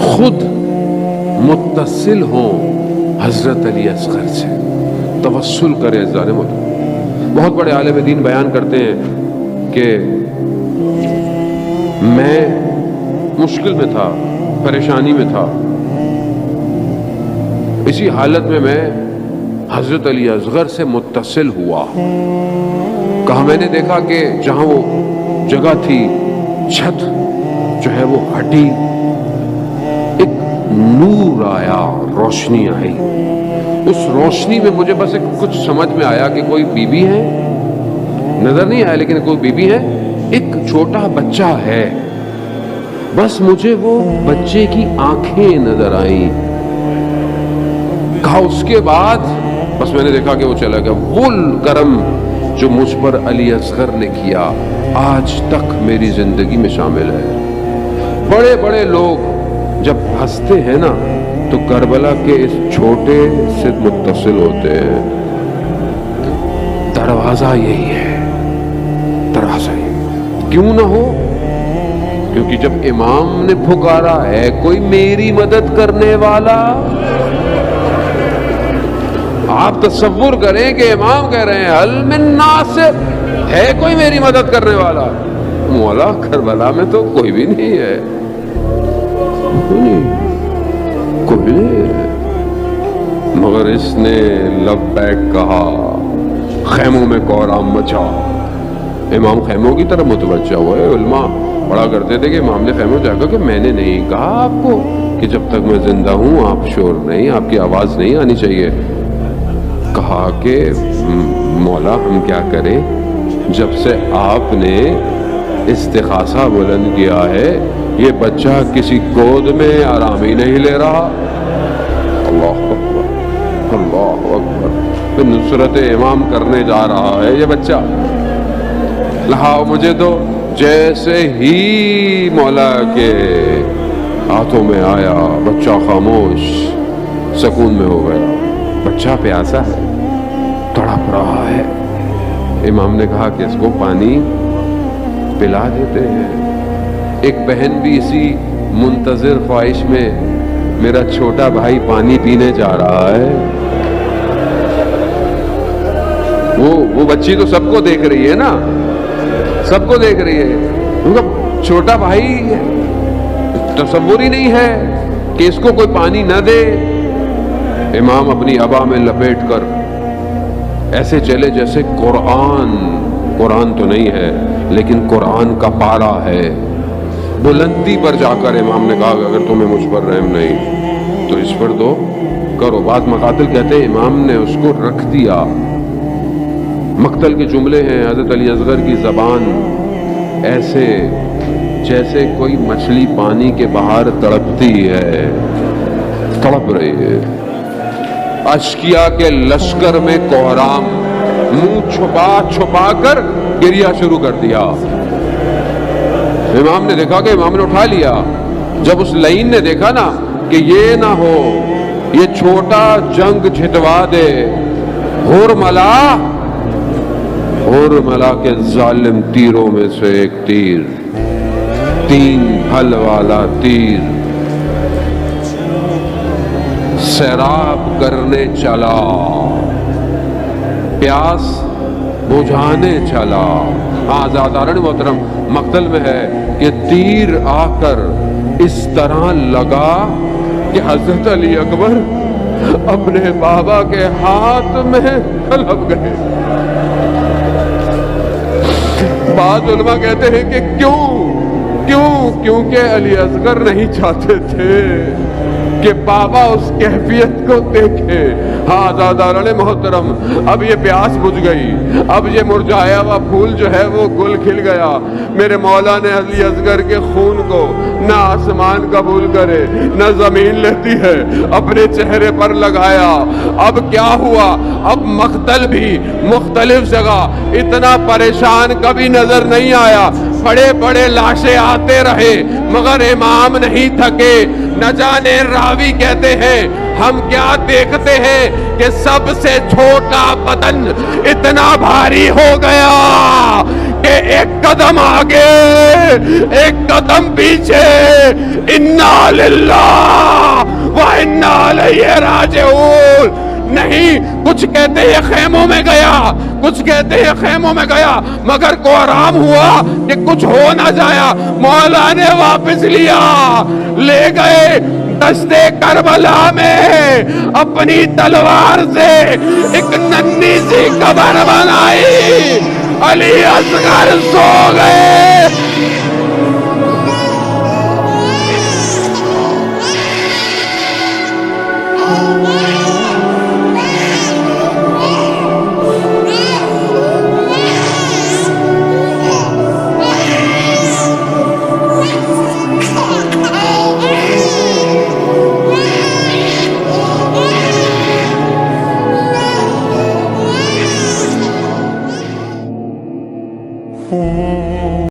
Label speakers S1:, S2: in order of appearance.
S1: خود متصل ہوں حضرت علی اصغر سے، توسل کرے ظالم ہوتا۔ بہت بڑے عالم دین بیان کرتے ہیں کہ میں مشکل میں تھا، پریشانی میں تھا، اسی حالت میں حضرت علی اصغر سے متصل ہوا۔ کہا میں نے دیکھا کہ جہاں وہ جگہ تھی چھت جو ہے وہ ہٹی، ایک نور آیا، روشنی آئی، اس روشنی میں مجھے بس ایک کچھ سمجھ میں آیا کہ کوئی بی بی ہے، نظر نہیں آیا لیکن کوئی بی بی ہے، ایک چھوٹا بچہ ہے، بس مجھے وہ بچے کی آنکھیں نظر آئیں۔ کہا اس کے بعد بس میں نے دیکھا کہ وہ چلا گیا۔ وہ کرم جو مجھ پر علی اصغر نے کیا آج تک میری زندگی میں شامل ہے۔ بڑے بڑے لوگ جب ہنستے ہیں نا تو کربلا کے اس چھوٹے سے متصل ہوتے ہیں۔ دروازہ یہی ہے، دروازہ یہی، کیوں نہ ہو؟ کیونکہ جب امام نے پکارا ہے کوئی میری مدد کرنے والا، آپ تصور کریں کہ امام کہہ رہے ہیں حل من ناصر، ہے کوئی میری مدد کرنے والا؟ مولا کربلا میں تو کوئی بھی نہیں ہے، کوئی نہیں ہے، مگر اس نے لبیک کہا، خیموں میں کوہرام مچا۔ امام خیموں کی طرف متوجہ ہوئے۔ علماء پڑھا کرتے تھے کہ امام نے خیموں جا کر کہ میں نے نہیں کہا آپ کو کہ جب تک میں زندہ ہوں آپ شور نہیں، آپ کی آواز نہیں آنی چاہیے۔ کہا کہ مولا ہم کیا کریں، جب سے آپ نے استغاثہ بلند کیا ہے یہ بچہ کسی گود میں آرام ہی نہیں لے رہا۔ اللہ اکبر، اللہ اکبر، پھر نصرت امام کرنے جا رہا ہے یہ بچہ۔ لہٰذا مجھے تو جیسے ہی مولا کے ہاتھوں میں آیا بچہ خاموش سکون میں ہو گیا۔ بچہ پیاسا ہے، تڑپ رہا ہے۔ امام نے کہا کہ اس کو پانی پلا دیتے ہیں۔ ایک بہن بھی اسی منتظر خواہش میں میرا چھوٹا بھائی پانی پینے جا رہا ہے۔ وہ بچی تو سب کو دیکھ رہی ہے نا، سب کو دیکھ رہی ہے، چھوٹا بھائی تصور ہی نہیں ہے کہ اس کو کوئی پانی نہ دے۔ امام اپنی عبا میں لپیٹ کر ایسے چلے جیسے قرآن تو نہیں ہے لیکن قرآن کا پارا ہے۔ بلندی پر جا کر امام نے کہا کہ اگر تمہیں مجھ پر رحم نہیں تو اس پر تو کرو۔ بعض مقاتل کہتے ہیں امام نے اس کو رکھ دیا۔ مقتل کے جملے ہیں حضرت علی اصغر کی زبان ایسے جیسے کوئی مچھلی پانی کے باہر تڑپتی ہے، تڑپ رہی ہے۔ اشکیا کے لشکر میں کوہرام، منہ چھپا چھپا کر گریہ شروع کر دیا۔ امام نے دیکھا کہ امام نے اٹھا لیا۔ جب اس لعین نے دیکھا نا کہ یہ نہ ہو یہ چھوٹا جنگ جھٹوا دے، ہورملا کے ظالم تیروں میں سے ایک تیر، 3 پھل والا تیر سیراب کرنے چلا، پیاس بجھانے چلا۔ آزادارن محترم مقتل میں ہے کہ تیر آ کر اس طرح لگا کہ حضرت علی اکبر اپنے بابا کے ہاتھ میں تڑپ گئے۔ بعض علماء کہتے ہیں کہ کیونکہ علی اصغر نہیں چاہتے تھے کہ بابا اس کیفیت کو دیکھے۔ ہاں آزاداران محترم، اب یہ پیاس بجھ گئی، اب یہ مرجھایا ہوا پھول جو ہے وہ گل کھل گیا۔ میرے مولا نے علی اصغر کے خون کو نہ آسمان قبول کرے نہ زمین لیتی ہے، اپنے چہرے پر لگایا۔ اب کیا ہوا؟ اب مقتل بھی مختلف جگہ اتنا پریشان کبھی نظر نہیں آیا۔ بڑے بڑے لاشیں آتے رہے مگر امام نہیں تھکے۔ نہ جانے راوی کہتے ہیں ہم کیا دیکھتے ہیں کہ سب سے چھوٹا بدن اتنا بھاری ہو گیا کہ ایک قدم آگے ایک قدم پیچھے، انا للہ و انا الیہ راجعون۔ نہیں، کچھ کہتے ہیں خیموں میں گیا، کچھ کہتے ہیں خیموں میں گیا، مگر کو آرام ہوا کہ کچھ ہو نہ جایا، مولا نے واپس لیا، لے گئے دشتے کربلا میں اپنی تلوار سے ایک ننھی سی قبر بنائی، علی اصغر سو گئے،